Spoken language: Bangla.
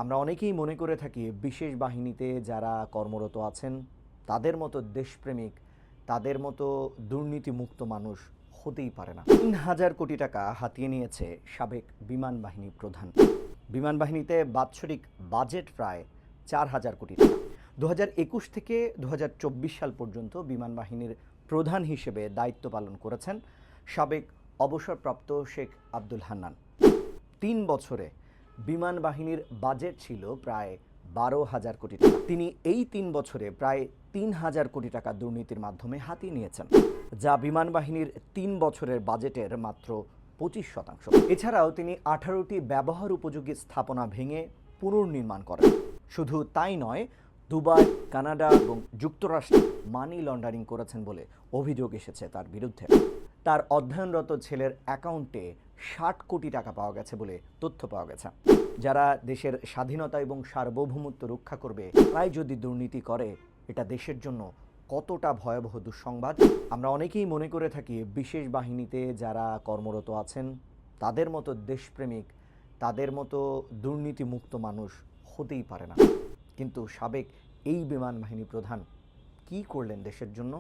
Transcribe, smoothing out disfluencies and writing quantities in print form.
আমরা অনেকেই মনে করে থাকি বিশেষ বাহিনীতে যারা কর্মরত আছেন তাদের মতো দেশপ্রেমিক, তাদের মতো দুর্নীতিমুক্ত মানুষ হতেই পারে না। ৩,০০০ কোটি টাকা হাতিয়ে নিয়েছে সাবেক বিমান বাহিনী প্রধান। বিমান বাহিনীতে বাৎসরিক বাজেট প্রায় ৪,০০০ কোটি টাকা। ২০২১ থেকে ২০২৪ সাল পর্যন্ত বিমান বাহিনীর প্রধান হিসেবে দায়িত্ব পালন করেছেন সাবেক অবসরপ্রাপ্ত শেখ আব্দুল হান্নান। ৩ বছরে বিমান বাহিনীর বাজেট ছিল প্রায় ১২,০০০ কোটি টাকা। তিনি এই ৩ বছরে প্রায় ৩,০০০ কোটি টাকা দুর্নীতির মাধ্যমে হাতিয়ে নিয়েছেন, যা বিমান বাহিনীর ৩ বছরের বাজেটের মাত্র ২৫%। এছাড়াও তিনি ১৮টি ব্যবহার উপযোগী স্থাপনা ভেঙে পুনর্নির্মাণ করেন। শুধু তাই নয়, দুবাই, কানাডা এবং যুক্তরাষ্ট্রে মানি লন্ডারিং করেছেন বলে অভিযোগ এসেছে তার বিরুদ্ধে। তার অধ্যয়নরত ছেলের অ্যাকাউন্টে ৬০ কোটি টাকা পাওয়া গেছে বলে তথ্য পাওয়া গেছে। যারা দেশের স্বাধীনতা এবং সার্বভৌমত্ব রক্ষা করবে তারাই যদি দুর্নীতি করে, এটা দেশের জন্য কতটা ভয়াবহ দুঃসংবাদ। আমরা অনেকেই মনে করে থাকি বিশেষ বাহিনীতে যারা কর্মরত আছেন তাদের মতো দেশপ্রেমিক, তাদের মতো দুর্নীতিমুক্ত মানুষ হতেই পারে না। কিন্তু সাবেক এই বিমান বাহিনী প্রধান কী করলেন দেশের জন্য?